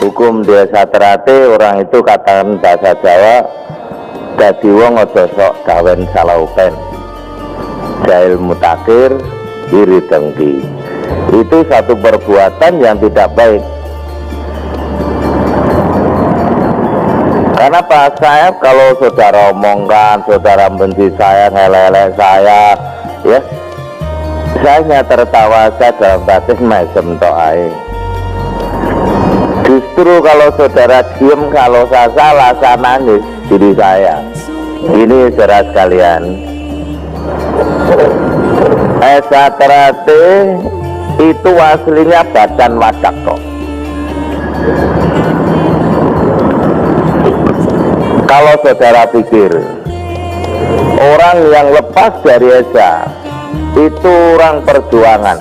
Hukum desa terate orang itu katakan bahasa Jawa, dadi wong aja sok gawen salaupen, jahil mutakir, iri dengki. Itu satu perbuatan yang tidak baik. Karena Pak saya kalau saudara omongkan, saudara benci saya, ngelelek saya, ya, saya hanya tertawa saja dalam batin mesem to'ai. Justru kalau saudara diem, kalau saya salah, saya nangis diri saya. Ini saudara sekalian, Esa terate itu aslinya badan wadak kok. Kalau saudara pikir orang yang lepas dari Esa itu orang perjuangan,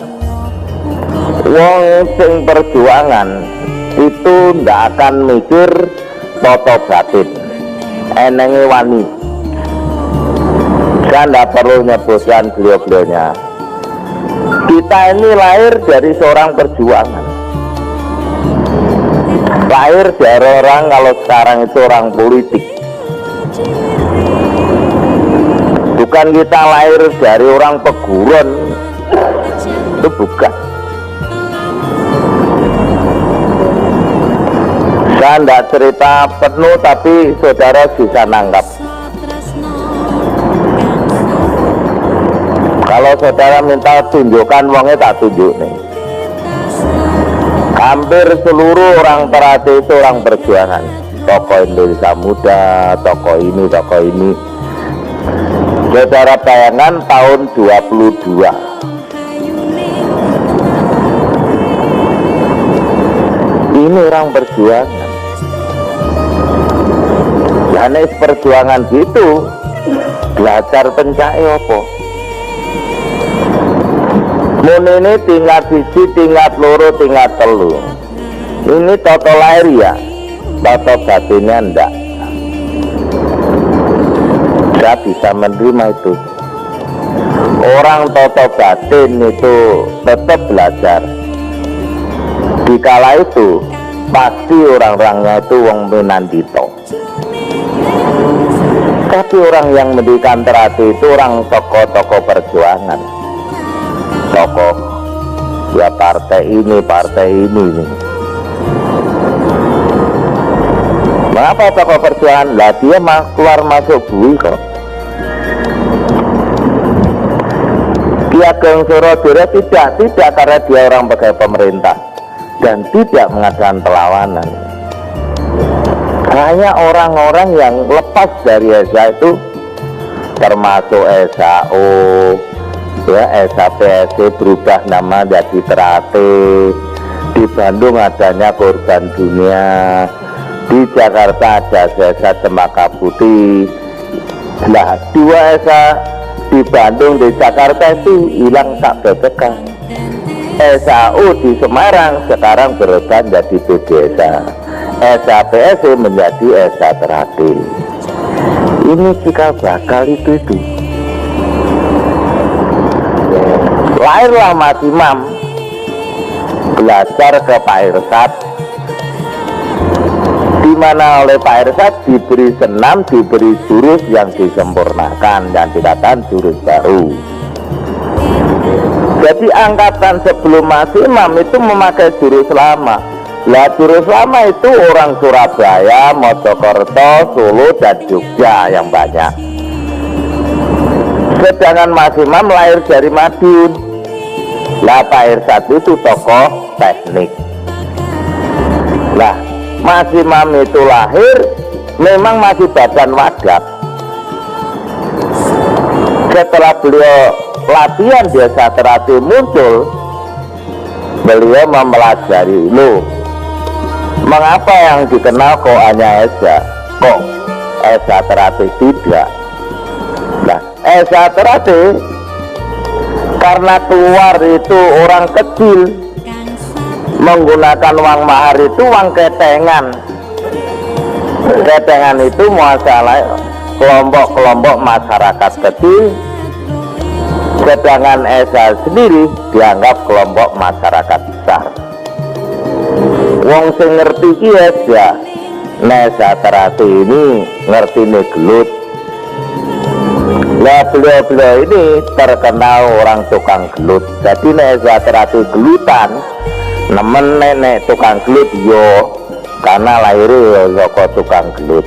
wong sing perjuangan itu ndak akan mikir toto batin, enenge wani. Saya ndak perlu nyebutkan beliau-beliaunya. Kita ini lahir dari seorang perjuangan, lahir dari orang, kalau sekarang itu orang politik. Bukan kita lahir dari orang peguron, itu bukan. Saya tidak cerita penuh, tapi saudara bisa nanggap. Kalau saudara minta tunjukkan wongnya, tak tunjuk nih. Hampir seluruh orang Terate itu orang perjuangan. Tokoh Indonesia Muda, tokoh ini, tokoh ini. Saudara bayangkan tahun 22. Ini orang perjuangan. Janis perjuangan gitu, belajar pencak apa? Mun ini tingkat siji, tingkat loro, tingkat telu. Ini toto lahir ya, toto batinnya enggak. Saya bisa menerima itu. Orang toto batin itu tetap belajar. Dikala itu pasti orang-orangnya itu wong Minandito. Tapi orang yang mendidikan Terate itu orang tokoh-tokoh perjuangan, tokoh ya partai ini, partai ini. Mengapa tokoh perjuangan? Lah dia keluar masuk bui kok. Dia Ageng Suradera tidak karena dia orang pegawai pemerintah dan tidak mengadakan perlawanan. Hanya orang-orang yang lepas dari Esa itu, termasuk SAO, ya, SAPSC berubah nama jadi Terate. Di Bandung adanya Korban Dunia, di Jakarta ada Esa Cempaka Putih. Nah, dua Esa di Bandung, di Jakarta itu hilang tak bebekan. SAU di Semarang sekarang berubah jadi BDSA. SAPSC menjadi Esa Terate. Ini cikal bakal itu. Lahirlah Mas Imam, belajar ke Pak Irsad, di mana oleh Pak Irsad diberi senam, diberi jurus yang disempurnakan, yang dikatakan jurus baru. Jadi angkatan sebelum Mas Imam itu memakai jurus lama. Lah jurus lama itu orang Surabaya, Mojokerto, Solo, dan Jogja yang banyak. Sedangkan Mas Imam lahir dari Madiun. Lah Pak Irsad itu tokoh teknik. Lah Mas Imam itu lahir memang masih badan wadak. Setelah beliau latihan desa Terate muncul, beliau mempelajari, loh, mengapa yang dikenal kok hanya Esa, kok Esa Terate tidak? Nah, Esa Terate karena keluar itu orang kecil, menggunakan uang mahar itu uang ketengan. Ketengan itu masalah kelompok-kelompok masyarakat kecil, sedangkan Esa sendiri dianggap kelompok masyarakat besar. Wong sing ngerti ki ya Esa Terati ini ngerti nih gelut. Nah beliau-beliau ini terkenal orang tukang gelut. Jadi Esa Terati gelutan nemen nenek tukang gelut yo, karena lahirnya yo tukang gelut.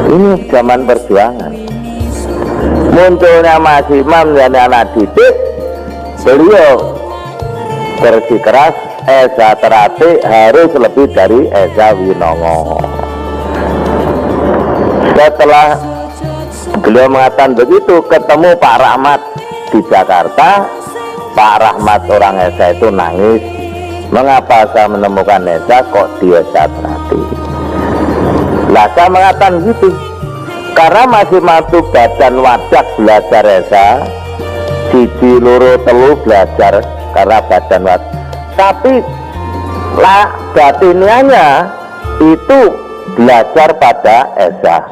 Ini zaman perjuangan. Munculnya Mas Imam dan anak didik, beliau bersikeras Esa Terati harus lebih dari Esa Winongo. Setelah beliau mengatakan begitu, ketemu Pak Rahmat di Jakarta. Pak Rahmat orang Esa itu nangis, mengapa saya menemukan Esa kok di Esa Terati. Lah saya mengatakan gitu karena masih mampu badan wajak belajar Esa, siji loro telu belajar karena badan wajak, tapi lah batiniannya itu belajar pada Esa,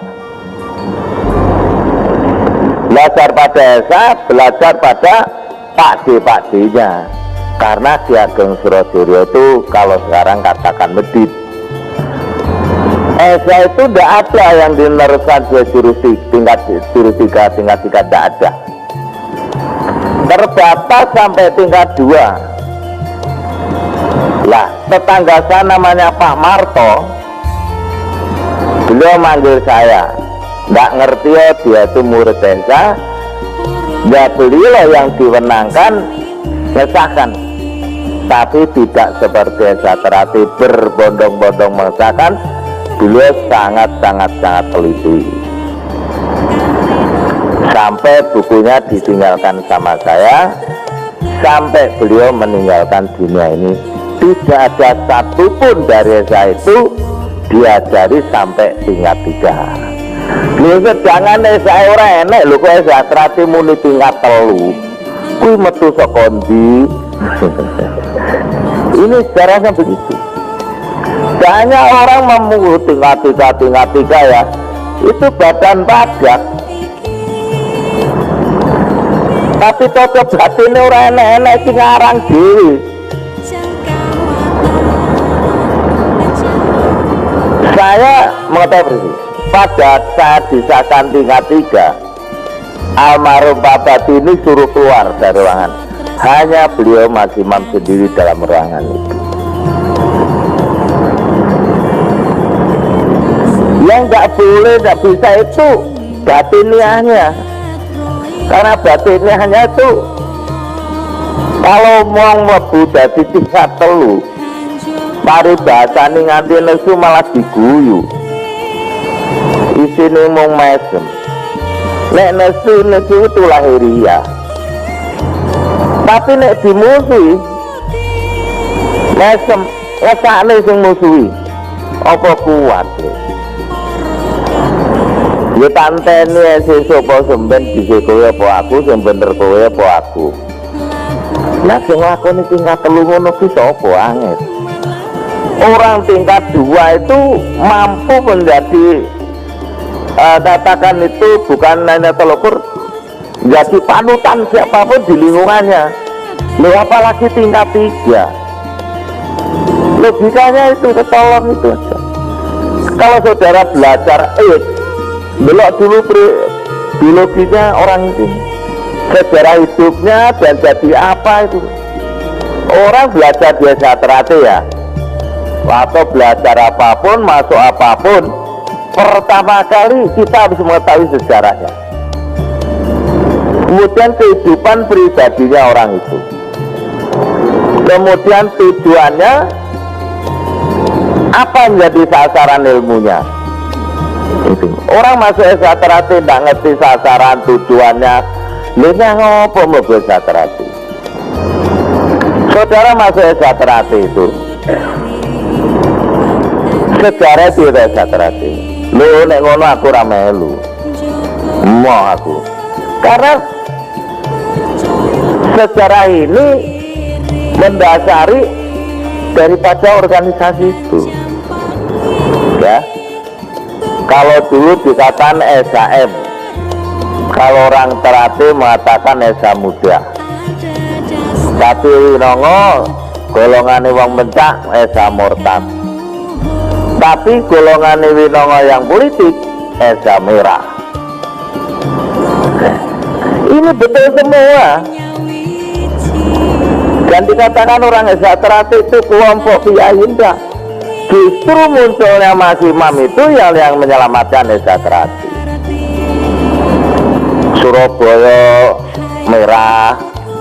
belajar pada Esa, belajar pada pakde-pakdenya. Karena Ki Ageng Surojoyo itu kalau sekarang katakan medit, Esa itu tidak ada yang dineruskan tingkat jurus 3, tingkat 3 tidak ada, terbatas sampai tingkat 2. Lah tetangga saya namanya Pak Marto, beliau manggil saya, nggak ngerti ya dia itu murid Esa, ya beliau yang diwenangkan mengesahkan, tapi tidak seperti Esa Terati berbondong-bondong mengesahkan. Beliau sangat teliti, sampai bukunya ditinggalkan sama saya, sampai beliau meninggalkan dunia ini. Tidak ada satupun dari Esa itu diajari sampai tingkat 3. Beliau jangan Esa ora enek lho, kok Esa Terati muni tingkat 3 kuwi metu saka ndi. Ini sejarahnya begitu. Banyak orang memungut tingkat 3 ya, itu badan pajak, tapi toto batinnya ora enek-enek sing ngarang dhewe. Saya mengetahui persis pada saat disahkan tingkat 3, almarhum Pak Batini suruh keluar dari ruangan, hanya beliau Mas Imam sendiri dalam ruangan itu. Yang nggak boleh, nggak bisa itu batiniahnya, karena batiniahnya itu kalau mau mlebu dadi tingkat 3 paribasane nganti nesu malah diguyu, isine mung mesem. Nek nesu itu lahiriah, tapi nek dimusuhi mesem, ngesakne sing musuhi apa kuat lho. Ya tanteni sesuk apa semben dhisik kowe apa aku, sing bener kowe apa aku. Lah sing lakoni tingkat 3 ngono ki sapa angel. Orang tingkat 2 itu mampu menjadi katakan itu bukan hanya telukur, jadi panutan siapapun di lingkungannya. Loh apalagi tingkat 3, logikanya itu ketolong itu aja. Kalau saudara belajar belok dulu biologinya orang itu, sejarah hidupnya dan jadi apa itu. Orang belajar di Esa Terati ya, atau belajar apapun, masuk apapun, pertama kali kita harus mengetahui sejarahnya, kemudian kehidupan pribadinya orang itu, kemudian tujuannya apa menjadi sasaran ilmunya. Itu orang masuk Esa Terati tidak ngerti sasaran tujuannya, lihatnya ngopo mau Esa Terati. Saudara masuk Esa Terati itu sejarah di Esa Terati. Lu nek ngono aku ra melu. Mau aku. Karena sejarah ini mendasari daripada organisasi itu. Ya. Kalau dulu dikatakan SAM, kalau orang Terati mengatakan Esa Muda. Tapi Winongo golongane wong bencak esa murtad. Tapi golongane winongo yang politik esa merah. Ini betul semua. Dan dikatakan orang esa terate itu kelompok kiai, enggak. Justru munculnya Mas Imam itu yang menyelamatkan esa terate. Surabaya merah,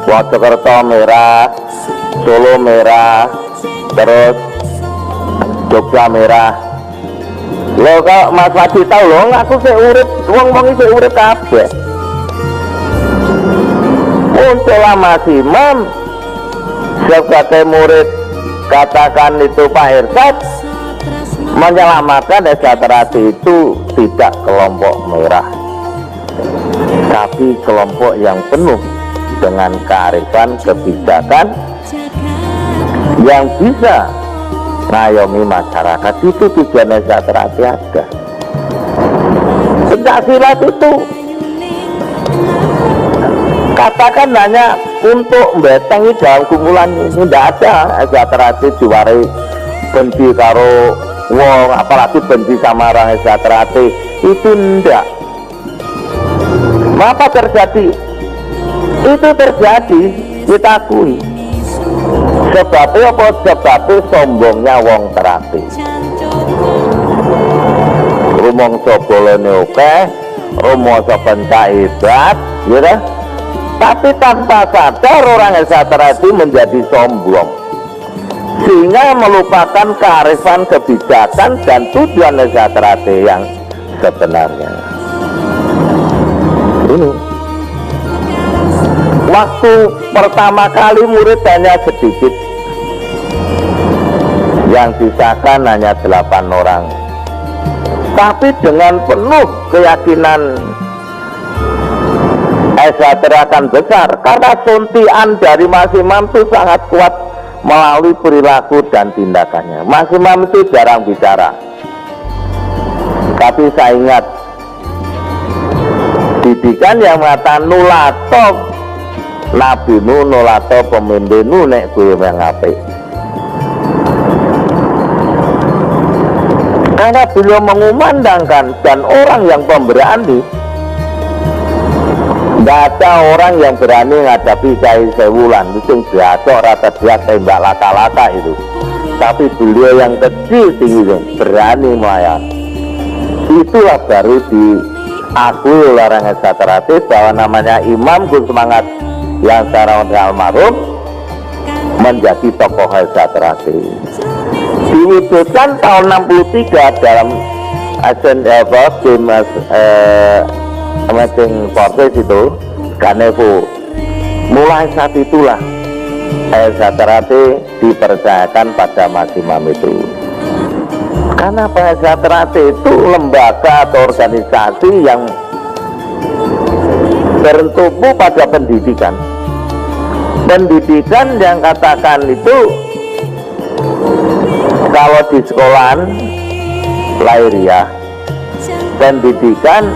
Wonosobo merah, Solo merah, terus Jogja merah. Lo kalau Mas Wadi tahu lo, aku sih urip, wong-wong iki urip kabeh. Muncullah Mas Imam sebagai murid, katakan itu Pak Irsad, menyelamatkan esa terate itu tidak kelompok merah, tapi kelompok yang penuh dengan kearifan kebijakan yang bisa ngayomi masyarakat. Itu tujuan esa terate ada. Pencaksilat itu katakan hanya untuk membetengi dalam kumpulan ini, tidak ada esa terate diwarai benci karo wong, apalagi benci sama orang esa terate, itu tidak. Apa terjadi? Itu terjadi, kita akui. Sebabnya apa? Sebabnya sombongnya wong terate. Rumangsa bolone oke, rumangsa pencak hebat, ya dah. Tapi tanpa sadar orang esa terate menjadi sombong, sehingga melupakan kearifan kebijakan dan tujuan esa terate yang sebenarnya. Ini waktu pertama kali murid hanya sedikit, yang disahkan hanya 8 orang, tapi dengan penuh keyakinan esa akan besar, karena suntian dari Mas Imam itu sangat kuat melalui perilaku dan tindakannya. Mas Imam itu jarang bicara, tapi saya ingat didikan yang mengatakan nulato Nabi nu nulato pemimpin nu nek kowe yang apik. Karena beliau mengumandangkan, dan orang yang pemberani, tidak ada orang yang berani menghadapi Kyai Sewulan itu jatuh rata dia tembak laka-laka itu. Tapi beliau yang kecil tinggi berani melayani. Itulah baru diakui oleh orang esa terate bahwa namanya Imam Gus Semangat yang sekarang almarhum menjadi tokoh esa terate. Diwujudkan tahun 63 dalam Emerging Forces itu, Ganevo. Mulai saat itulah esa terate dipercayakan pada Mas Imam itu. Karena esa terate itu lembaga atau organisasi yang bertumpu pada pendidikan. Pendidikan yang katakan itu kalau di sekolahan lahiriah, pendidikan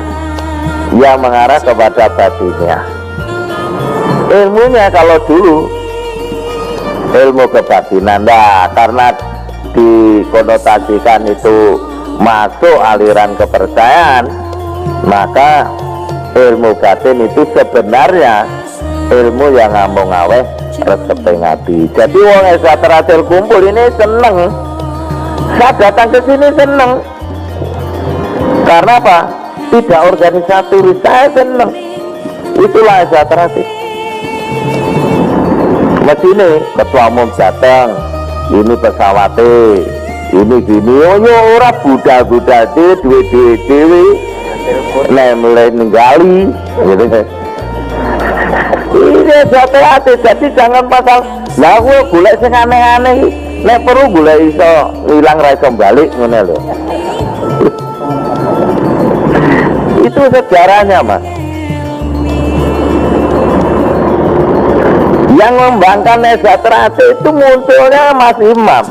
yang mengarah kepada batinnya. Ilmunya kalau dulu ilmu kebatinan, nah, karena dikonotasikan itu masuk aliran kepercayaan, maka ilmu batin itu sebenarnya ilmu yang ngambung aweh resepe ngabi. Jadi wong esa terate kumpul ini seneng, saya datang ke sini seneng. Karena apa? Tidak organisatoris, saya seneng. Itulah esa terate. Mesine ketua umum datang, ini pesawate, ini gini, oh ora budal-budal duwe dewe mulai ninggali gitu. Ini hati-hati, jadi jangan pasal lah gue golek sing aneh-aneh, nek perlu golek iso hilang ra iso balik ngene lho. Itu sejarahnya, Mas. Yang membangkang esa terate itu munculnya Mas Imam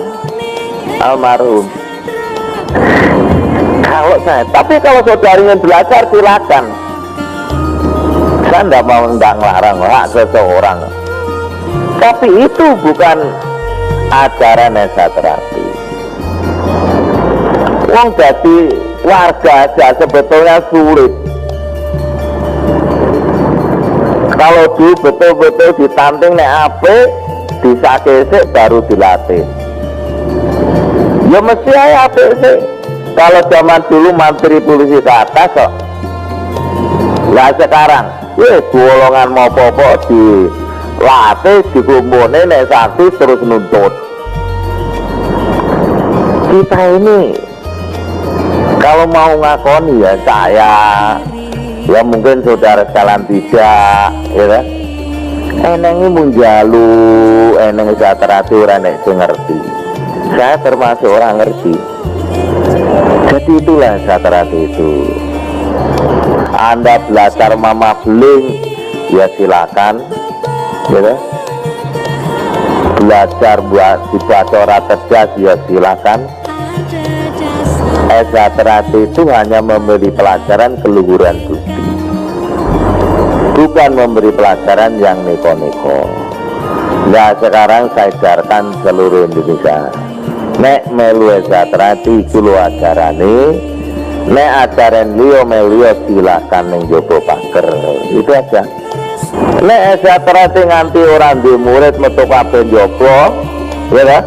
almarhum. Tapi kalau saudari ingin belajar silakan. Saya tidak mau ngelarang hak seseorang. Tapi itu bukan ajaran Esa Terati. Wong jadi warga aja sebetulnya sulit. Kalau di betul-betul ditanting nek ape, disakesik baru dilatih. Ya mesti aja ape sih. Kalau zaman dulu mantri polisi ke atas kok. Lah sekarang, golongan mau popo dilatih, dikumpulin, nek sakti terus nuntut. Kita ini kalau mau ngakoni ya saya, ya mungkin saudara sekalian tidak, ya kan? Enengnya munjalu, eneng Esa Terati orang nek sing ngerti. Saya termasuk orang ngerti. Jadi itulah Esa Terati itu. Anda belajar mama beling, ya silakan, ya kan? Belajar buat dibaca ora cerdas, ya silakan. Esa Terati itu hanya memberi pelajaran keluhuran budi, bukan memberi pelajaran yang neko-neko. Nah sekarang saya ajarkan seluruh Indonesia, nek melu Esa Terati kulo ajarane, nek ajaran liyo melu silakan ning jopo pager, itu aja. Nek Esa Terati nganti orang di murid metu kabeh jopo, ya kan?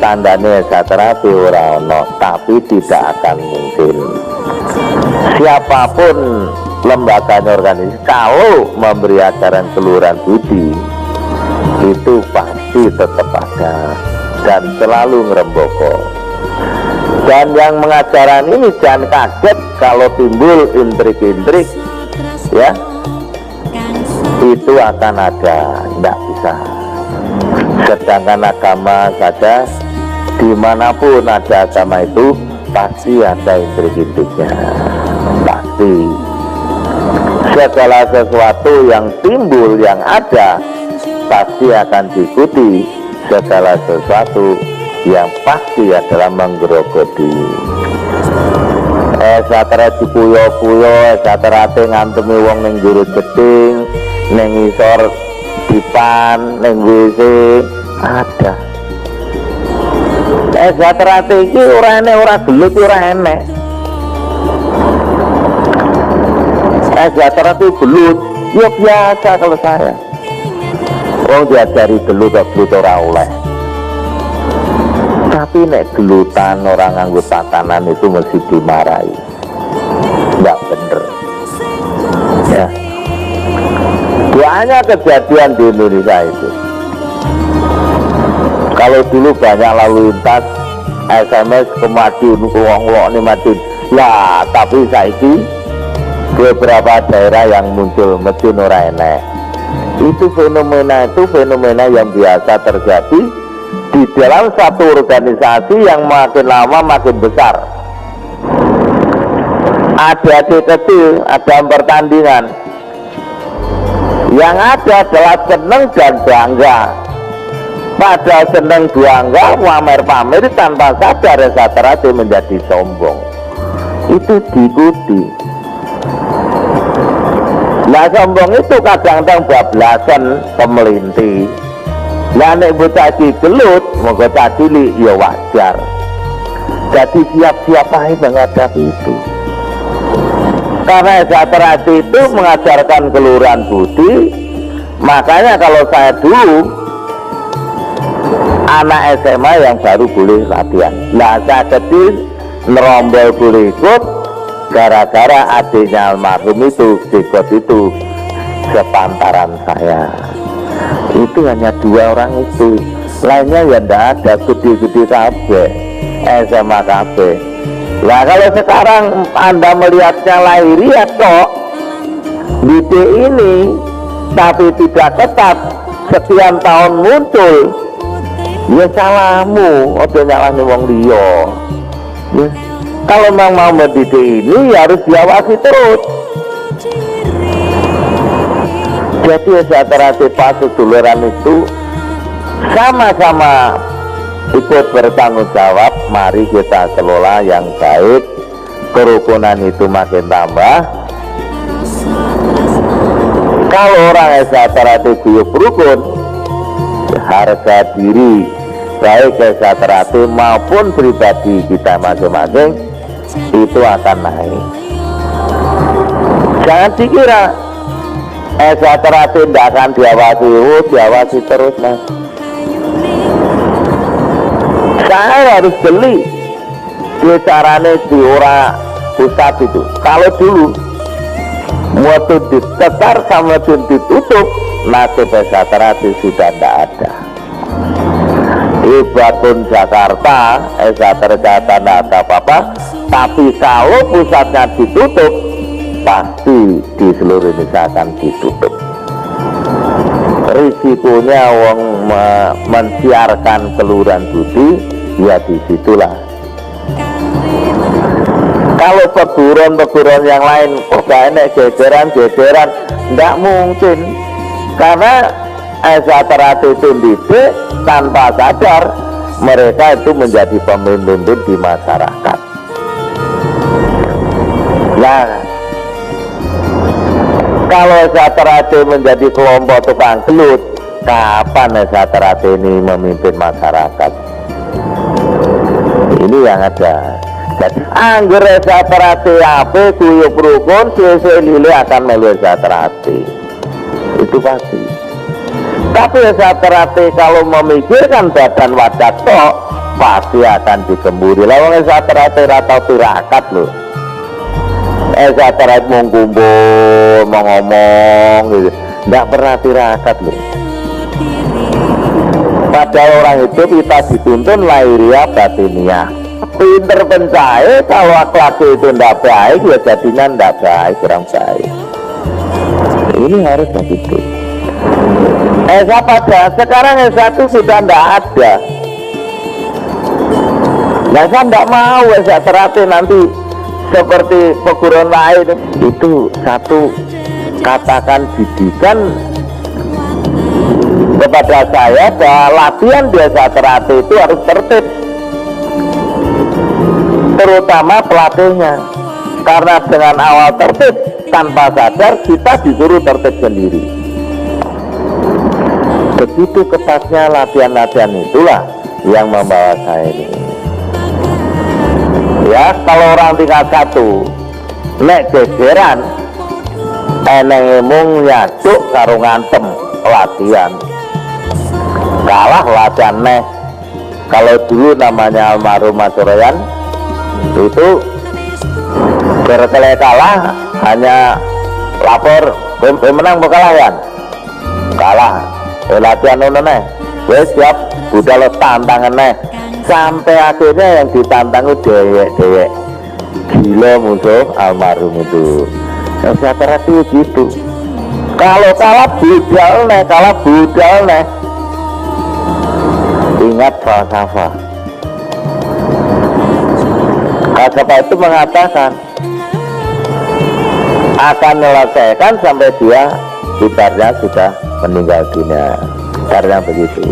Tandanya Esa Terati ora ono, tapi tidak akan mungkin. Siapapun lembaga organisasi kalau memberi ajaran keluhuran budi itu pasti tetap ada dan selalu ngeremboko. Dan yang mengajaran ini jangan kaget kalau timbul intrik-intrik, ya itu akan ada, tidak bisa. Sedangkan agama saja, dimanapun ada agama itu pasti ada intrik-intriknya, pasti. Segala sesuatu yang timbul, yang ada, pasti akan diikuti segala sesuatu yang pasti adalah menggerogoti. Esa Terati puyo-puyo, Esa Terati ngantemi wong ning juru jeding, ning isor dipan, ning WC ada. Esa Terati iki ora enek, ora gelut, ora enek. Esa Terati gelut, ya biasa kalau saya. Wong diajari gelut kok gelut ora oleh. Tapi nek gelutan orang nganggo tatanan itu mesti dimarahi. Enggak bener. Ya. Banyak kejadian di Indonesia itu. Kalau dulu banyak lalu lintas SMS ke Madiun, ke Wong-Wong ini Madiun. Lah, tapi saiki beberapa daerah yang muncul Madiun ora enek. Itu fenomena yang biasa terjadi di dalam satu organisasi yang makin lama makin besar. Ada adik kecil, ada pertandingan. Yang ada adalah seneng dan bangga. Pada seneng bangga, pamer-pamer tanpa sadar Esa Terati menjadi sombong. Itu diikuti. Nah sombong itu kadang-kadang bablasan pemelinti. Lah nek bocah iki gelut, monggo cilik ya wajar. Jadi siap-siap aja menghadapi itu. Karena Esa Terati itu mengajarkan keluhuran budi. Makanya kalau saya dulu anak SMA yang baru boleh latihan. Lah saya kecil nerombol boleh ikut gara-gara adiknya almarhum itu ikut itu sepantaran saya. Itu hanya 2 orang itu, lainnya ya ndak ada, gede-gede kabeh SMA kabeh. Nah kalau sekarang Anda melihatnya lahiriah kok ide ini tapi tidak ketat, sekian tahun muncul, ya salahmu, ojo nyalahnya wong liya. Ya. Kalau memang mau mendidik ini ya harus diawasi terus. Jadi Esa Terati seduluran itu sama-sama ikut bertanggung jawab. Mari kita kelola yang baik, kerukunan itu makin tambah. Kalau orang Esa Terati guyub rukun, harga diri baik Esa Terate maupun pribadi kita masing-masing itu akan naik. Jangan dikira Esa Terate tidak akan diawasi, diawasi terus mas. Saya harus beli carane diora pusat itu. Kalau dulu waktu ditetar sama ditutup, nasib Esa Terate sudah tidak ada. Ibaratun Jakarta, Esa Terate tidak ada apa-apa. Tapi kalau pusatnya ditutup, pasti di seluruh Indonesia akan ditutup. Risikonya wong mensiarkan keluhuran budi, ya disitulah. Kalau peguron-peguron yang lain kok gak enak jejeran-jejeran, tidak mungkin. Karena Esa Terate itu didik tanpa sadar mereka itu menjadi pemimpin di masyarakat. Nah, kalau Esa Terate menjadi kelompok tukang gelut, kapan Esa Terate ini memimpin masyarakat? Ini yang ada. Jadi angger Esa Terate apa kuyup rukun, sesuai lili akan melu Esa Terate. Itu pasti. Tapi Esa Terate kalau memikirkan badan wadah tok, pasti akan digemburi. Lawang Esa Terate ratau tirakat loh. Esa Terate mau kumpul, mau ngomong gitu, nggak pernah tirakat loh. Padahal orang itu kita dituntun lahiriah batiniah. Pinter pencahaya, kalau akhlak itu nggak baik, ya jadinya nggak baik, kurang baik. Ini harus begitu. Esa pada sekarang Esa itu sudah nggak ada. Nah, saya nggak mau Esa Terate nanti seperti peguron lain. Itu satu, katakan didikan kepada saya bahwa latihan di Esa Terate itu harus tertib, terutama pelatihnya. Karena dengan awal tertib, tanpa sadar kita disuruh tertib sendiri. Begitu ketatnya latihan-latihan itulah yang membawa saya ini. Ya, kalau orang tingkat 1 nek gegeran eneng emung nyaduk karo ngantem latihan, kalah latihan neh. Kalau dulu namanya almarhum Mas Royan itu berkali kalah hanya lapor menang kalah kan, kalah latihan ono neh wes siap budal tantangan neh, sampai akhirnya yang ditantang itu dewek gila musuh almarhum itu. Esa Terate gitu, kalau kalah budal neh. Ingat falsafah. Falsafah itu mengatakan akan menyelesaikan sampai dia ibaratnya sudah meninggal dunia. Karena begitu.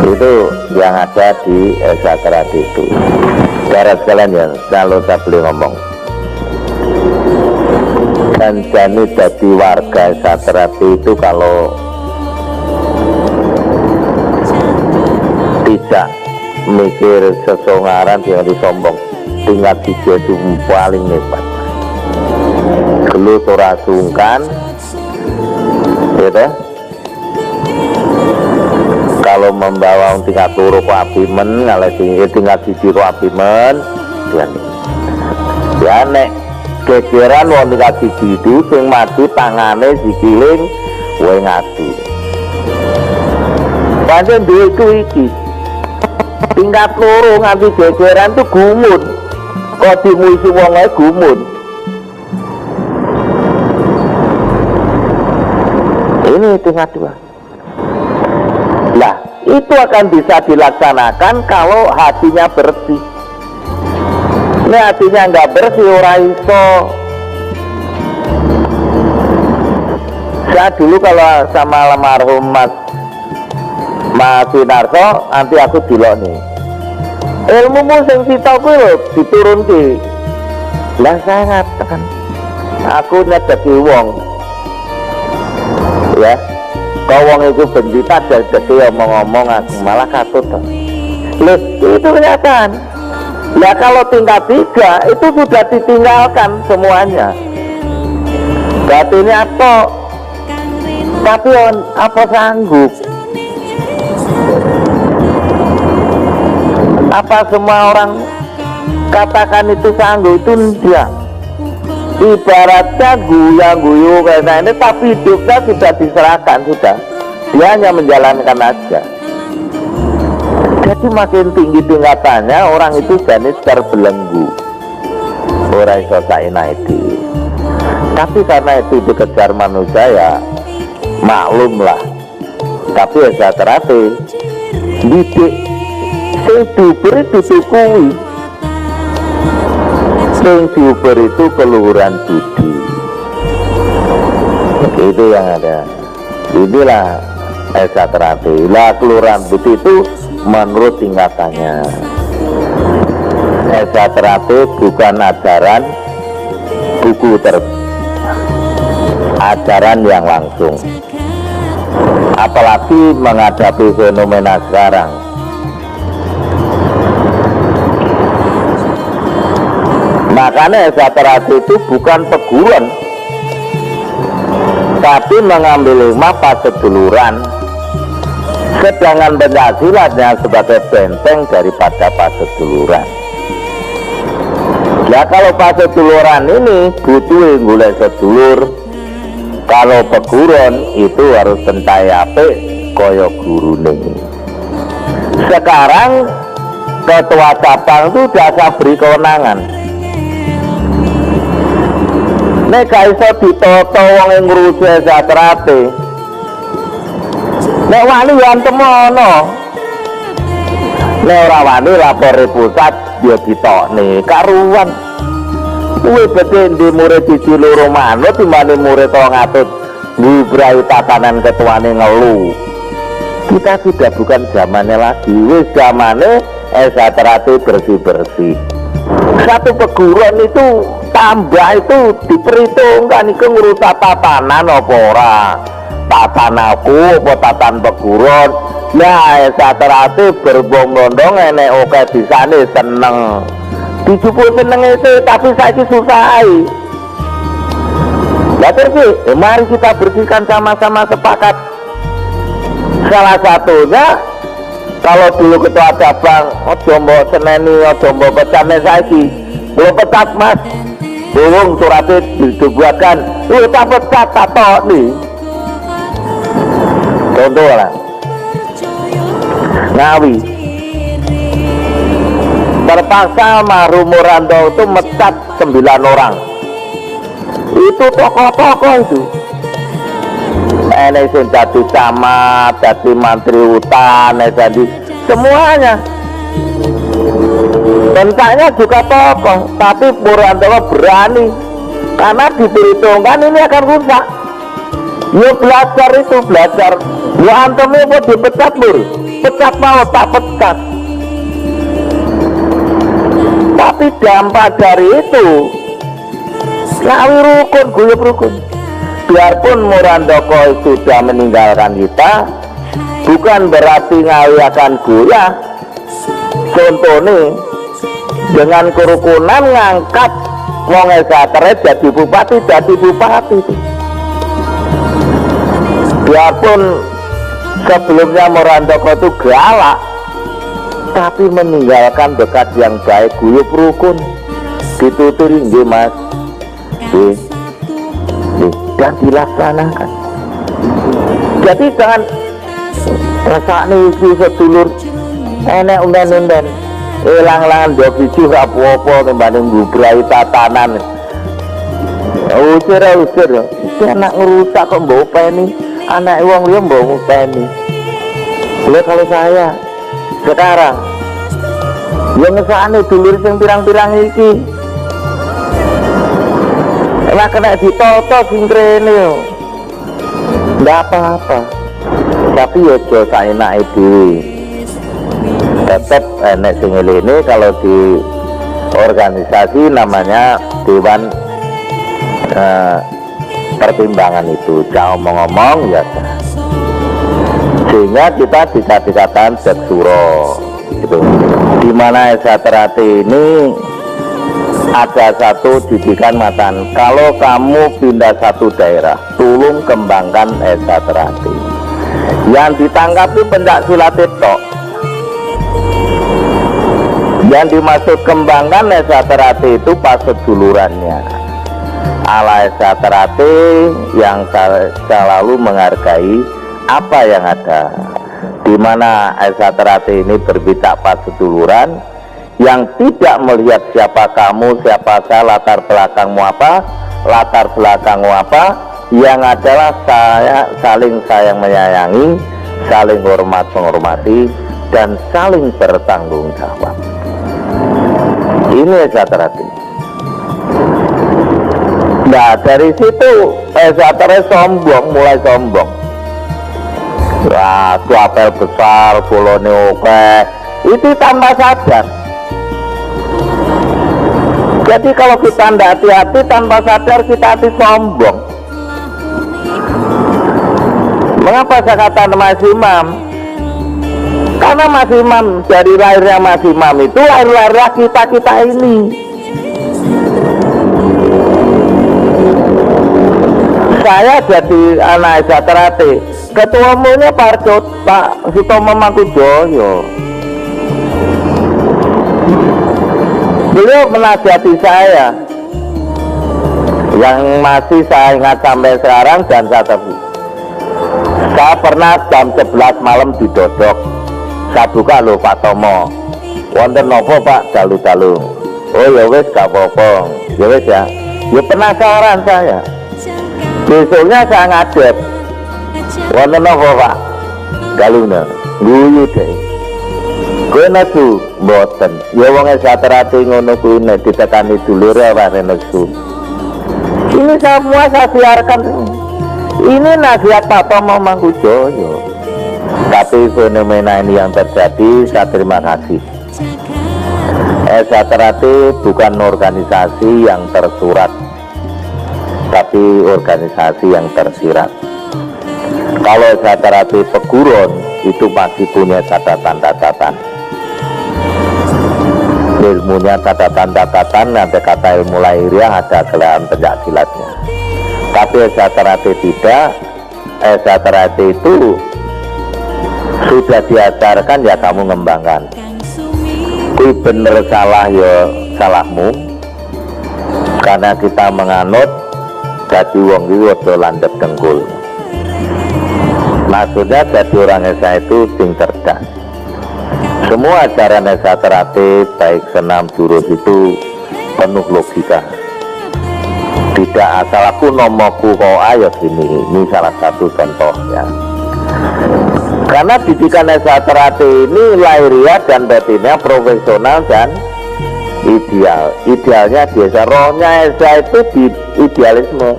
Itu yang ada di Esa Terate itu. Saudara sekalian ya, kalau saya boleh ngomong, dan jadi warga Esa Terate itu kalau tidak mikir sesongaran yang disombong, tingkat 3 itu paling hebat. Gelut ora sungkan, gitu. Kalau membawa tingkat loro ku apimen, kalau tingkat 1 ku apimen, ya nek gegeran wong tingkat 1 itu sing maju tangane digiling wae ngadu. Pancen duwe iku iki. Tingkat loro nganti gegeran tuh gumun. Kok dimuisi wong ae gumun. Ini tingkat 2. Nah, itu akan bisa dilaksanakan kalau hatinya bersih. Ini hatinya nggak bersih, ora iso. Saya dulu kalau sama almarhum Mas Winarso, nanti aku dilok nih. Ilmumu sing sita kuwi lho diturunke. Lah saya ngatakan, aku nyedeki wong. Ya. kau wong itu benci tajam gede omong-omong aku malah katut. Loh, itu kenyataan. Ya kalau tingkat 3 itu sudah ditinggalkan semuanya. Berarti ini apa? Tapi apa sanggup? Apa semua orang katakan itu sanggup? Itu dia. Ibaratnya guya-guyu kayak ini, tapi hidupnya sudah diserahkan, sudah. Dia hanya menjalankan aja. Jadi makin tinggi tingkatannya orang itu jenis terbelenggu. Orang iso sainaiti. Tapi karena itu dikejar manusia ya maklum lah. Tapi ya saya terhati didik sing diuber itu kuwi, sing diuber itu keluhuran budi. Itu yang ada. Inilah esa terhati. Lah keluhuran budi itu menurut tingkatannya. Esa terhati bukan ajaran buku ajaran yang langsung, apalagi menghadapi fenomena sekarang. Makanya esaterasi itu bukan peguruan, tapi mengambil hikmah paseduluran, sedangkan Pencaksilatnya sebagai benteng daripada paseduluran. Ya kalau paseduluran ini butuh golek sedulur, kalau peguron itu harus pencayape koyo gurune. Sekarang ketua cabang itu jasa beri kewenangan. Nek gak iso ditoto wong yang ngurusi esaterate, nek wani yang temono, nek ora wani lapor pusat dia ditokne karuan. Kuwi bete di murid siji loro manut timbane murid kok ngatut ngubrai tatanan ketuane ngeluh. Kita sudah bukan zamannya lagi, wis zamane esaterate bersih-bersih. Satu peguruan itu tambah itu diperhitungkan iku ngurus tatanan apa ora. Tatanaku apa tatan peguruan. Ya esaterate berbondong-bondong enek oke bisane seneng. Dijupuk seneng itu, tapi saya susah. Terus mari kita bersihkan sama-sama sepakat. Salah satunya, kalau dulu ketua cabang, ojo mbok seneni, ojo mbok pecatnya saiki, belum pecat mas, belum suratnya dibuatkan, tak pecat, tak tok nih. Contoh lah, Ngawi. Terpaksa Mahrum Muranto itu mecat 9 orang. Itu tokoh-tokoh itu. Ini sing jadi camat, jadi menteri hutan, jadi semuanya. Bentaknya juga tokoh, tapi Muranto berani karena diperhitungkan ini akan rusak. Ya belajar itu, belajar. Ya antemnya mau dipecat lur, pecat mau tak pecat. Tapi dampak dari itu Ngawi rukun, guyub rukun. Biarpun Murandoko sudah meninggalkan kita, bukan berarti Ngawi akan goyah. Contohnya dengan kerukunan ngangkat wong esatere jadi bupati itu. Biarpun sebelumnya Murandoko itu galak, tapi meninggalkan bekas yang baik, guyub rukun, dituturi nggih mas, dan dilaksanakan. Jadi jangan rasane iki sedulur enek umben-umben elang-elangan do biji apa-apa timbang ngubrai tatanan. Usir anak ngerusak kok mbok openi, anak wong liya mbok openi. Kalau saya sekarang yang ngesane dulur sing pirang-pirang iki lah kena ditoto sing krene ndak apa-apa, tapi ya aja saenake dhewe. Tetep enek sing ngene kalau di organisasi namanya dewan pertimbangan itu, jangan ngomong-ngomong ya. sehingga kita bisa dikatakan Jagsuro gitu. Dimana Esa Terati ini ada satu didikan matan, kalau kamu pindah satu daerah, tolong kembangkan Esa Terati. Yang ditangkapi pencak silat itu, yang dimaksud kembangkan Esa Terati itu pas sedulurannya. Ala Esa Terati yang selalu menghargai apa yang ada, dimana Esa Terati ini berbeda pas seduluran, yang tidak melihat siapa kamu, siapa saya, latar belakangmu apa, yang adalah saya saling sayang menyayangi, saling hormat menghormati, dan saling bertanggung jawab. Ini Esa Terati. Nah dari situ Esa Terati sombong, mulai sombong. Wah, itu apel besar, bolone oke, itu tanpa sadar. Jadi kalau kita tidak hati-hati, tanpa sadar kita hati sombong. Mengapa saya kata Mas Imam? Karena Mas Imam, dari lahirnya Mas Imam itu lahir-lahirlah kita ini. Saya jadi anak Esa Terati, ketua umumnya Pak Sutomo Mangkujoyo. Beliau menasihati saya, yang masih saya ingat sampai sekarang dan saya teguh. Saya pernah jam 11 malam didodok, saya buka loh Pak Tomo, wonten nopo Pak, dalu-dalu. Oh ya wes gak apa-apa, ya wes ya. Ya penasaran saya. Besoknya saya ngadep, wonten nopo Pak, dalune, guyu deh. Gue nesu, boten. Ya wong Esa Terati ngono kuwi nek ditekani dulure wae nesu. Ini semua saya siarkan. Ini nasihat Pak Tomo Mangkujoyo. Tapi fenomena ini yang terjadi, saya terima kasih. Esa Terati bukan organisasi yang tersurat, tapi organisasi yang tersirat. Kalau Esa Terati peguron, itu pasti punya catatan-catatan. Ilmunya catatan-catatan, nanti kata ilmu lahiriah ada gelaran pencak silatnya. Tapi Esa Terati tidak. Esa Terati itu sudah diajarkan, ya kamu ngembangkan. Kui bener salah ya salahmu, karena kita menganut jadi wong iki ojo landhep dengkul. Maksudnya jadi orang Esa itu sing cerdas. Semua ajaran Esa Terati baik senam jurus itu penuh logika. Tidak asal aku nomoku kok ayo sini. Ini salah satu contohnya. Karena didikan Esa Terati ini lahiriah dan batinnya profesional dan ideal. Idealnya biasa, rohnya Esa itu di idealisme.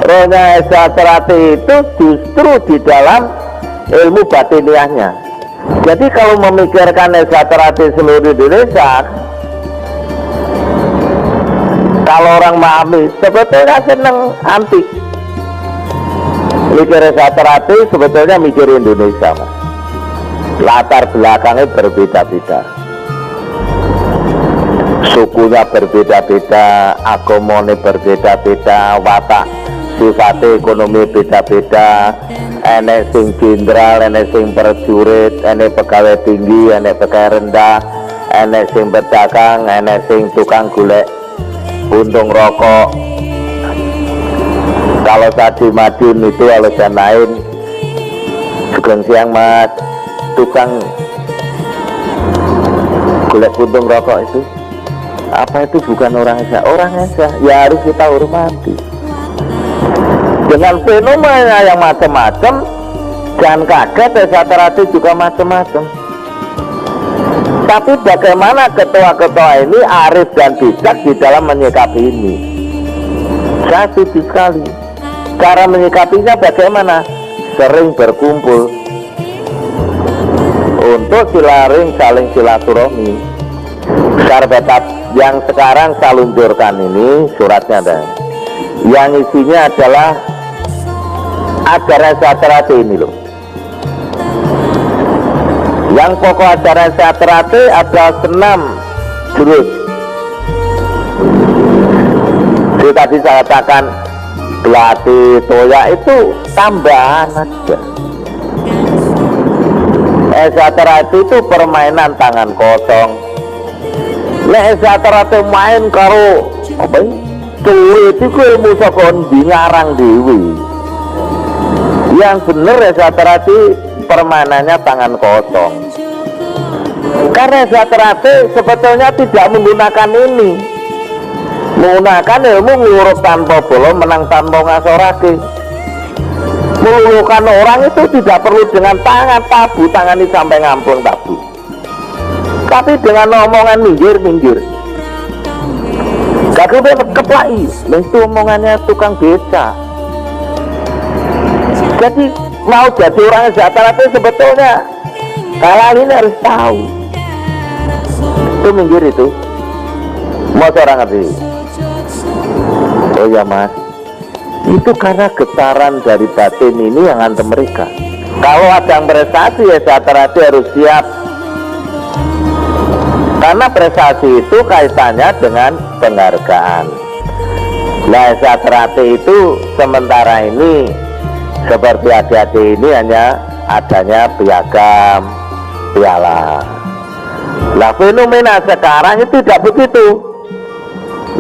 Rohnya Esa Terati itu justru di dalam ilmu batiniahnya. Jadi kalau memikirkan Esa Terati seluruh Indonesia, kalau orang memahami sebetulnya seneng antik. Mikir Esa Terati sebetulnya mikir Indonesia, Mas. Latar belakangnya berbeda-beda, sukunya berbeda-beda, agamanya berbeda-beda, watak sifat ekonomi beda-beda. Enek sing jenderal, enek sing prajurit, enek pegawai tinggi, enek pegawai rendah, enek sing pedagang, enek sing tukang golek untung rokok. Kalau tadi Madiun itu alasan lain, Sugeng siang Mas, tukang golek untung rokok itu apa itu bukan orang Esa? Orang Esa, ya harus kita hormati. Dengan fenomena yang macam-macam, jangan kaget Esa Terati juga macam-macam. Tapi bagaimana ketua-ketua ini arif dan bijak di dalam menyikapi ini? Saya setuju sekali. Cara menyikapinya bagaimana? Sering berkumpul untuk saling silaturahmi. Sarbetat yang sekarang saya luncurkan ini suratnya ada. Yang isinya adalah ajaran Esa Terati ini loh. Yang pokok ajaran Esa Terate ada senam jurus. Jadi tadi saya katakan Belati Toya itu tambahan aja. Esa Terate itu permainan tangan kosong. Nek Esa Terate main karo apa ini? Dewi itu ilmu sokon di ngarang dewi. Yang bener Esa Terate permainannya tangan kosong. Karena Esa Terate sebetulnya tidak menggunakan ini, menggunakan ilmu ngurut tanpa bolong, menang tanpa ngasorake. Meluluhkan orang itu tidak perlu dengan tangan tabu, tangan ini sampai ngampung tabu, tapi dengan omongan minggir. Gak keplai, itu omongannya tukang beca. Jadi mau jadi orang Esa Terate sebetulnya kalau ini harus tahu. Itu minggir itu, mau orang ngerti? Oh ya mas, itu karena getaran dari batin ini yang antem mereka. Kalau ada yang prestasi Esa Terate harus siap, karena prestasi itu kaitannya dengan penghargaan. Nah Esa Terate itu sementara ini seperti adik-adik ini hanya adanya piagam, piala. Lah fenomena sekarang itu tidak begitu.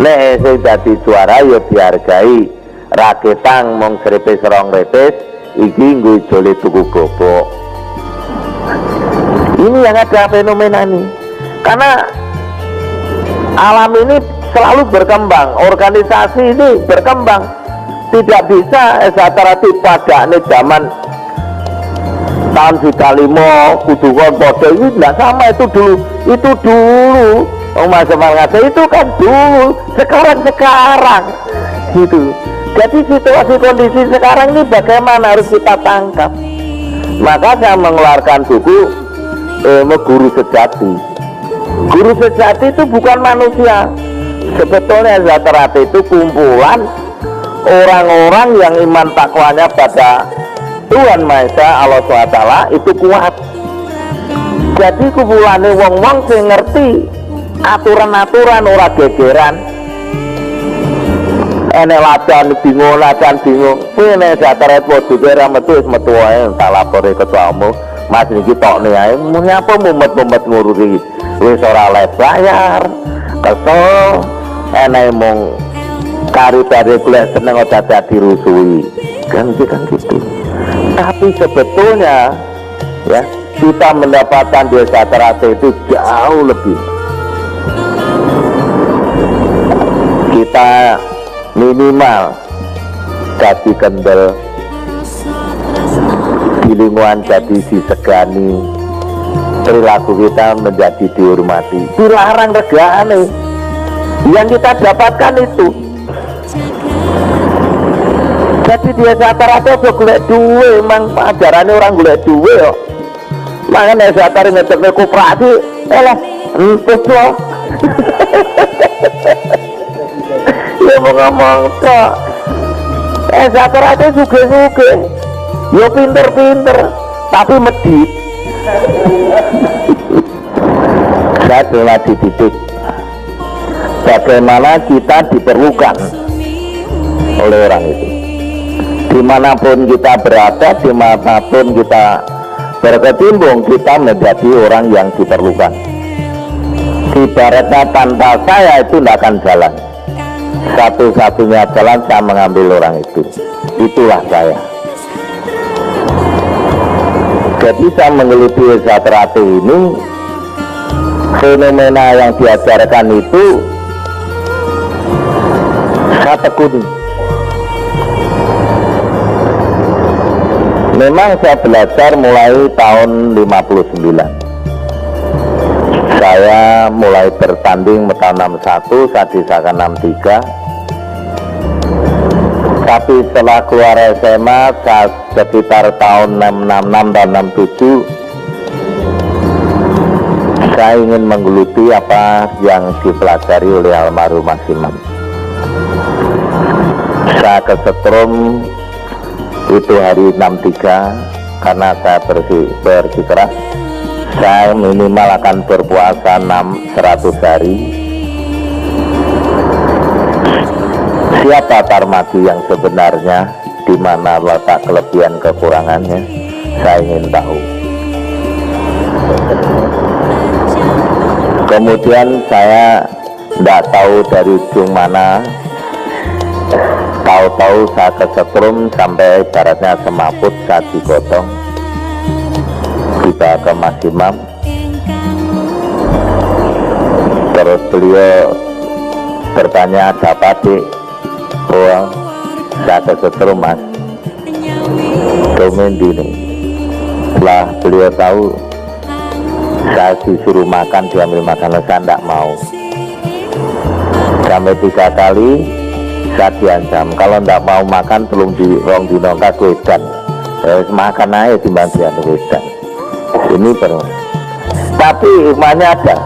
Nek saya jadi juara ya dihargai. Raketang mong serepes rong repes, iki nggo jole tuku bobok. Ini yang ada fenomena ini. Karena alam ini selalu berkembang, organisasi ini berkembang. Tidak bisa Esa Terate pada zaman tahun 35 kudukan podo ini tidak sama. Itu dulu Mas Semangat itu kan dulu, sekarang gitu. Jadi situasi kondisi sekarang ini bagaimana harus kita tangkap. Maka saya mengeluarkan buku Guru Sejati. Guru Sejati itu bukan manusia. Sebetulnya Esa Terate itu kumpulan orang-orang yang iman takwanya pada Tuhan Maha Esa Allah SWT itu kuat. Jadi kumpulannya wong-wong sing ngerti aturan-aturan, ora gegeran. Enek lacan bingung. Kuwi Esa Terate wujud ora metu wae tak lapore ketua umum. Mas niki tokne ae nyapa mumet-mumet ngurusi wis ora les bayar. Kesel enek mung kari-kari kuliah seneng otak dirusui kan gitu. Tapi sebetulnya ya kita mendapatkan di Esa Terate itu jauh lebih. Kita minimal jadi kendel, di lingkungan jadi disegani, perilaku kita menjadi dihormati, dilarang regane. Yang kita dapatkan itu. Jadi dia Esa Terate aja golek duwe, emang ajarannya orang golek duwe kok. Makanya Esa Terate ngetokne koperasi, entus loh. Ya mau ngomong kok. Esa Terate suge-suge, ya pinter-pinter, tapi medit. Saya telah dididik bagaimana kita diperlukan oleh orang itu. Dimanapun kita berada, dimanapun kita berkecimpung, kita menjadi orang yang diperlukan. Ibaratnya tanpa saya itu tidak akan jalan. Satu-satunya jalan saya mengambil orang itu. Itulah saya. Jadi saya menggeluti Esa Terate ini, fenomena yang diajarkan itu saya tekuni. Memang saya belajar mulai tahun 59. Saya mulai bertanding tahun 61, saya disahkan 63. Tapi setelah keluar SMA, saya sekitar tahun 66 dan 67, saya ingin menggeluti apa yang dipelajari oleh almarhum Mas Imam. Saya kesetrum itu hari 63 karena saya bersikeras saya minimal akan berpuasa 100 hari. Siapa Tarmadi yang sebenarnya, di mana letak kelebihan kekurangannya, saya ingin tahu. Kemudian saya tidak tahu dari ujung mana, tahu-tahu saya kesetrum sampai ibaratnya semaput, saya digotong, dibawa ke Mas Imam. Terus beliau bertanya, ada apa Dik? Oh, saya kesetrum Mas, domain dini. Setelah beliau tahu saya disuruh makan, diambil makanan, saya tidak mau. Sampai 3 kali saya diancam, kalau tidak mau makan belum di rong dino wedan, makan aja di bagian wedan. Ini perlu. Tapi hikmahnya ada.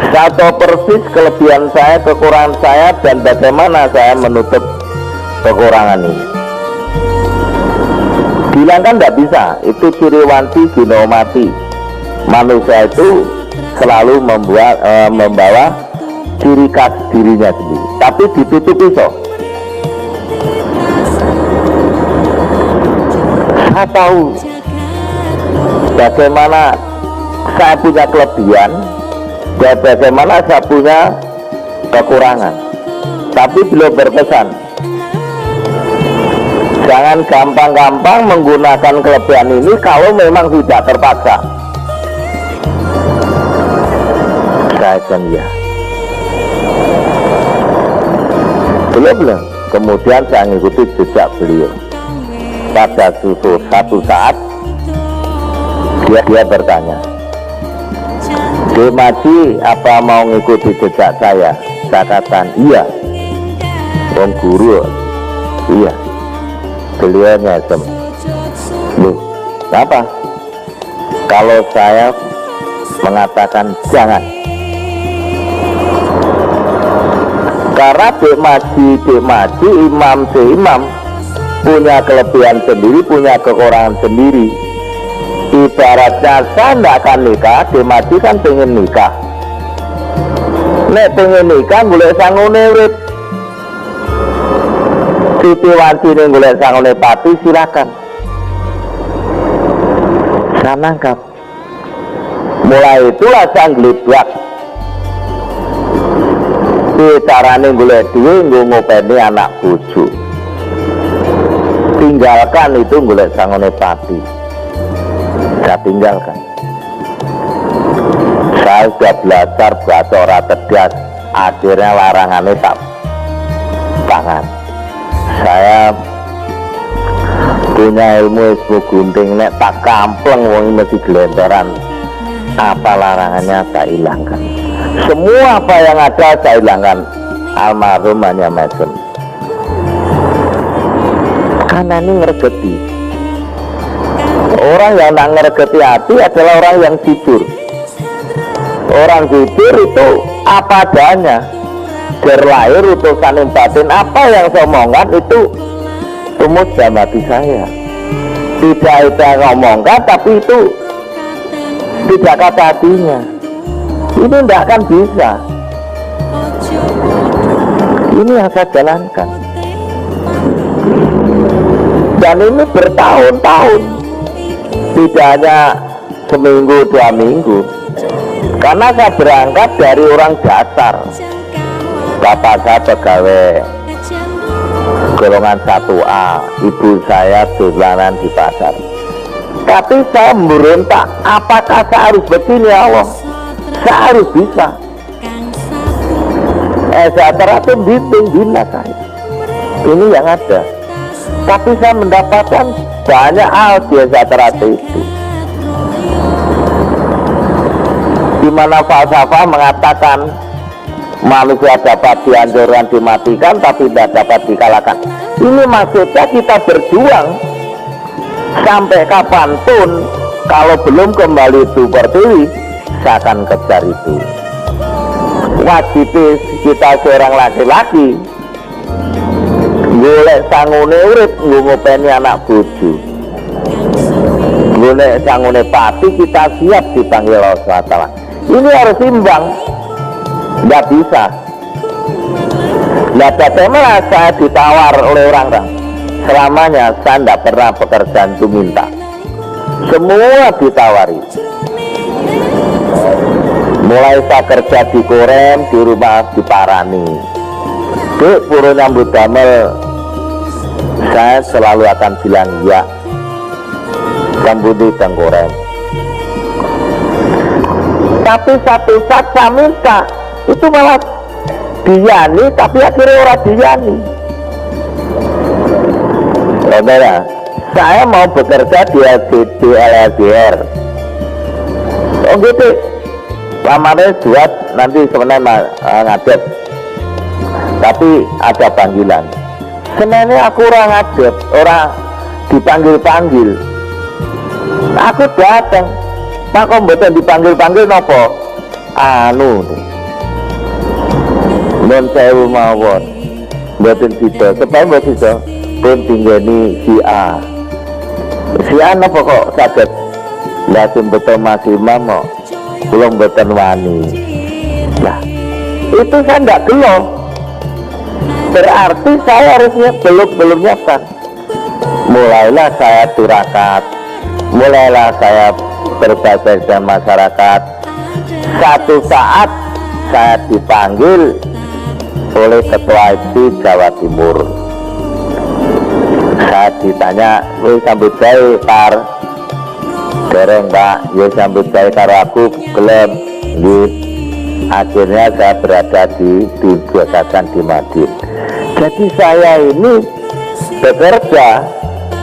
Saya tahu persis kelebihan saya, kekurangan saya, dan bagaimana saya menutup kekurangan ini. Bilang kan tidak bisa, itu ciri wanti gino mati. Manusia itu selalu membawa ciri khas dirinya sendiri, tapi ditutupi so. Saya tahu bagaimana saya punya kelebihan dan bagaimana saya punya kekurangan. Tapi beliau berpesan, jangan gampang-gampang menggunakan kelebihan ini kalau memang tidak terpaksa. Saya kan ya. Belum. Kemudian saya mengikuti jejak beliau. Pada suatu saat dia bertanya, Maji, apa mau mengikuti jejak saya? Saya katakan iya. Wong guru, iya. Beliau nyesem. Loh, apa? Kalau saya mengatakan jangan, karena Dek Maji, imam seimam punya kelebihan sendiri, punya kekurangan sendiri. Ibaratnya saya tidak akan nikah, Dek Maji kan pengen nikah. Nek pengen nikah boleh sangune urip. Siti wanci ini boleh sangune pati, silakan. Saya nangkap. Mulai itulah saya ngelibak. Carane golek duit nggo ngopeni anak bojo. Tinggalkan itu golek sangone pati. Saya tinggalkan. Saya sudah belajar baca ora tegas, akhirnya larangannya tak tangan. Saya punya ilmu gunting, nek tak kampleng wong mesti gelendoran. Apa larangannya saya hilangkan. Semua apa yang ada saya hilangkan. Almarhum hanya mesem. Karena ini ngergeti. Orang yang tak ngergeti hati adalah orang yang jujur. Orang jujur itu apa adanya. Berlahir utusan batin, apa yang saya omongkan itu tumus dalam hati saya. Tidak ada ngomongkan, tapi itu tidak kata hatinya. Ini tidak akan bisa. Ini yang saya jalankan. Dan ini bertahun-tahun. Tidak hanya seminggu, 2 minggu. Karena saya berangkat dari orang dasar. Bapak saya pegawai golongan 1A, ibu saya jualan di pasar. Tapi saya memberontak, apakah saya harus begini ya Allah? Saya harus bisa. Saya teratur bimbing bina saya. Ini yang ada. Tapi saya mendapatkan banyak hal di teratur itu. Di mana falsafah mengatakan manusia dapat dihancurkan, dimatikan, tapi tidak dapat dikalahkan. Ini maksudnya kita berjuang sampai kapanpun. Kalau belum kembali itu pertiwi, saya akan kejar itu. Wajib kita seorang laki-laki golek sangune urip ngopeni anak bojo. Gune sangune pati kita siap dipanggil Allah SWT. Ini harus imbang, nggak bisa. Nah, bagaimana saya ditawar oleh orang-orang? Selamanya saya tidak pernah pekerjaan itu minta, semua ditawari. Mulai saya kerja di Korem, di rumah diparani, Dek puro nyambut damel, saya selalu akan bilang ya, sambudi dan Korem. Tapi satu saat saya minta, itu malah diyani, tapi akhirnya orang diyani. Saudara, saya mau bekerja di LLDR. Oh gitu, lamarnya buat nanti sebenarnya ngadep, tapi ada panggilan. Sebenarnya aku orang ngadep, orang dipanggil-panggil. Aku datang, Pak kok mboten dipanggil-panggil nopo? Anu, non sewu mawon, mboten sida, supaya mboten sida pun tinggani si A. Si A nopo kok saged langsung betul Mas Imam kok belum mboten wani. Nah, itu saya ndak gelo. Berarti saya harusnya belum nyiapkan. Mulailah saya tirakat, mulailah saya berbagai dengan masyarakat. Satu saat saya dipanggil oleh Ketua IPSI Jawa Timur. Saya ditanya, wih sambut gawe Par, dereng Pak, ya sambut gawe karo aku gelem. Akhirnya saya berada di jabatan di Madrid. Jadi saya ini bekerja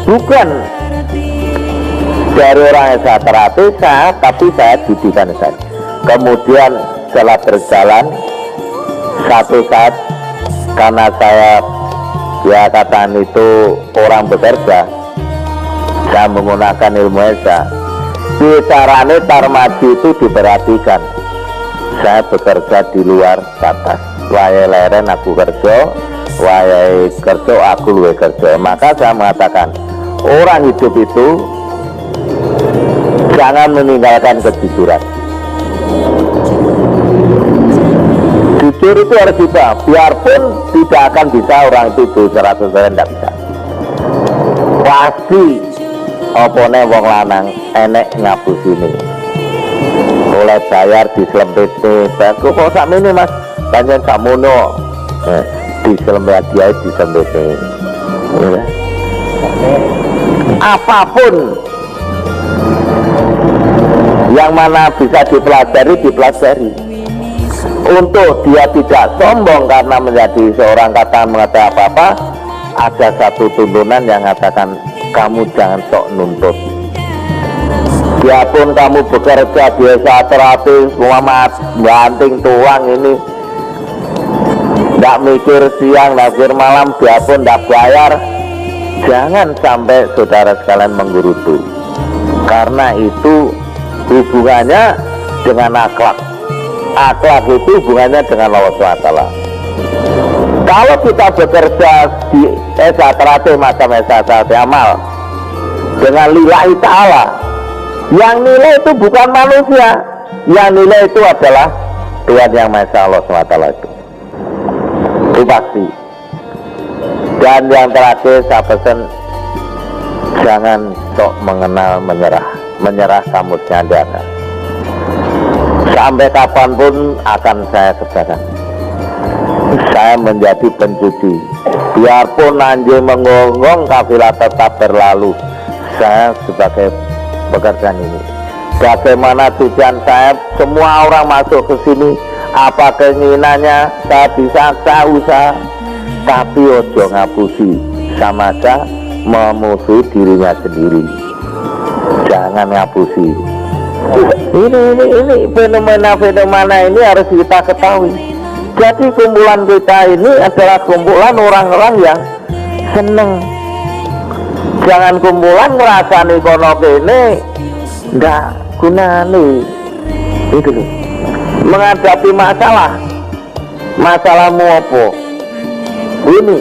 bukan dari orang yang saya terlatih, tapi saya didikan saya. Kemudian setelah berjalan satu saat, karena saya ya katakan itu orang bekerja, saya menggunakan ilmu esa. Bicaranya Tarmadi itu diperhatikan. Saya bekerja di luar batas. Wayai leren aku kerja, wayai kerja aku luwe kerja. Maka saya mengatakan, orang hidup itu jangan meninggalkan kejujuran. Jujur itu harus bisa, biarpun tidak akan bisa orang itu 100% tidak bisa. Pasti opone wong lanang enek ngapusine. Oleh bayar diselempit baku kok sak mene Mas, pancen samono. Diselempit dia diselempit. Ya. Apapun yang mana bisa dipelajari. Untuk dia tidak sombong karena menjadi seorang kata mengatakan apa-apa, ada satu tuntunan yang mengatakan kamu jangan sok nuntut. Biarpun kamu bekerja biasa terapi, Muhammad banting tuang ini, tidak mikir siang, mikir malam, biarpun tidak bayar, jangan sampai saudara sekalian menggerutu, karena itu hubungannya dengan akhlak. Akhlak itu hubungannya dengan Allah SWT. Kalau kita bekerja di esa terapi macam esa terapi amal dengan lillahi ta'ala, yang nilai itu bukan manusia, yang nilai itu adalah Tuhan yang Maha Esa, Allah SWT itu pasti. Dan yang terakhir saya pesan, jangan sok mengenal menyerah kamu tiada. Sampai kapanpun akan saya kerjakan. Saya menjadi penjudi, biarpun anjing mengonggong kafilah tetap berlalu. Saya sebagai pekerjaan ini, bagaimana tujuan saya, semua orang masuk ke sini, apa keinginannya saya bisa, saya usaha, tapi ojo ngapusi, sama aja memusuhi dirinya sendiri. Jangan ngapusi. Ini fenomena ini harus kita ketahui. Jadi kumpulan kita ini adalah kumpulan orang-orang yang seneng. Jangan kumpulan ngerasani kono kene ndak gunane. Itu loh. Menghadapi masalahmu apa? Ini,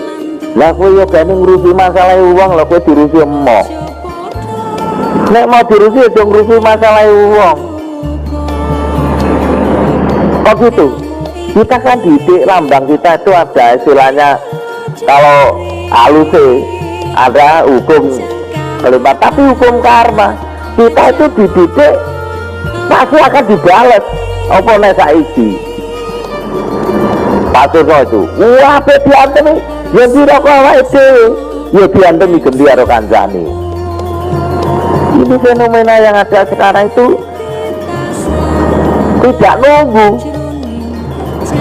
lah kowe yo gane ngurusi masalah uang, lah kowe dirusi emoh. Nek mau dirusuh ya dong rusuh masalah uang. Oh gitu. Kita kan didik lambang kita itu ada istilahnya, kalau halus ada hukum kelipat, tapi hukum karma kita itu dididik pasti akan dibalas. Apa nek saiki Pasurno itu wah ape diantemi ya dirokok awake dhewe ya diantemi gendi karo kancane. Ini fenomena yang ada sekarang itu tidak nunggu,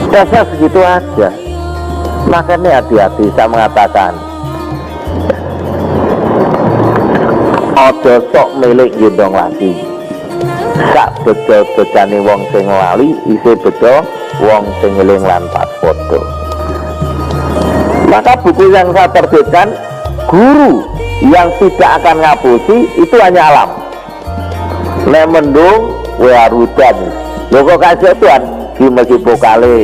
dasar segitu aja. Makanya hati-hati, saya mengatakan ojo sok milik gendong lagi. Sak bejo-bejane wong sing lali isih bejo wong sing eling lan pas foto. Maka buku yang saya terbitkan, guru yang tidak akan ngapusi itu hanya alam. Nek mendung wearudan lho kok kasih Tuhan di masjid Pokale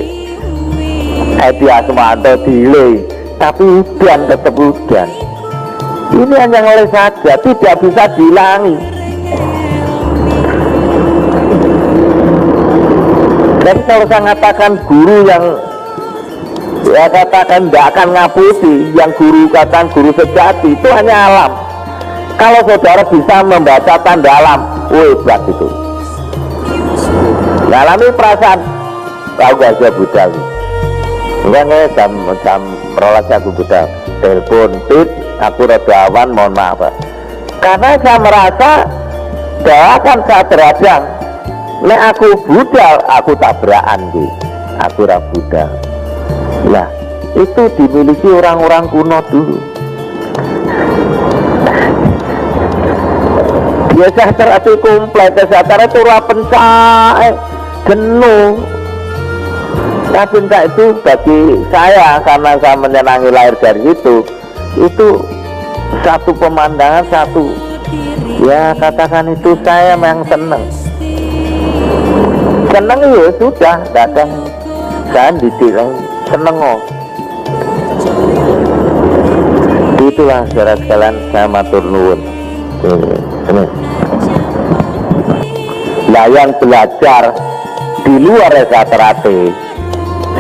Edi Asmanto delay, tapi hujan tetap hujan. Ini hanya oleh saja, tidak bisa dihilangi. Jadi kalau saya katakan guru yang ya katakan tidak akan ngapusi, yang guru katakan guru sejati, itu hanya alam. Kalau saudara bisa membaca tanda alam, hebat itu. Ngalami perasaan, tahu gak saya budal. Enggak jam rolas aku budal. Telepon, tit, aku rada awan, mohon maaf. Karena saya merasa bahwa kan saya teradang. Nek aku budal, aku tabrakan di. Aku ra budal. Nah, itu dimiliki orang-orang kuno dulu. Biasa terhati komplek, kesehatan itu pencak, jenuh. Nah, pencak itu bagi saya, karena saya menyenangi lahir dari itu satu pemandangan, satu, ya katakan itu saya memang seneng. Seneng ya sudah, datang saya didik seneng kok. Itulah saudara sekalian, saya matur nuwun. Nah, yang belajar di luar Satrate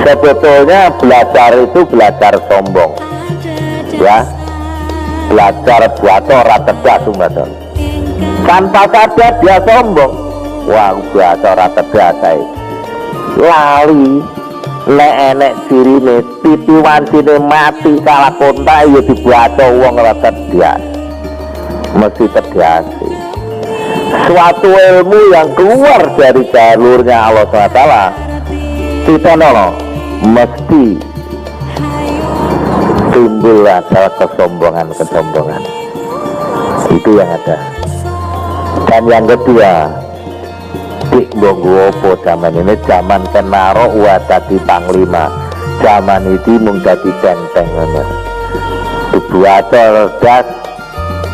sebetulnya belajar itu belajar sombong, ya, belajar buat orang tegas tuh, tanpa sadar dia sombong. Wah, biasa ora tegas lali nek enek sirine pipi wancine mati kalah kontak ya dibaca wong ora tegas, mesti tegas. Suatu ilmu yang keluar dari jalurnya Allah SWT kita mesti timbul ada kesombongan itu yang ada. Dan yang kedua, dik mbonggo apa zaman ini, zaman kenaro wa dadi panglima, zaman ini mung dadi benteng ngono. Dibuat cerdas,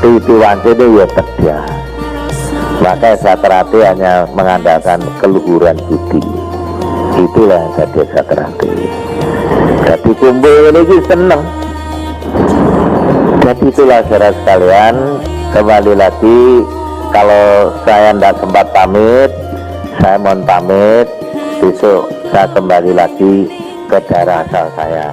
titiwancene ya tegas. Maka Satrate hanya mengandalkan keluhuran budi. Itulah yang jadi Satrate. Jadi kumpul ini seneng. Jadi itulah saudara sekalian, kembali lagi, kalau saya tidak sempat pamit, saya mohon pamit. Besok saya kembali lagi ke daerah asal saya.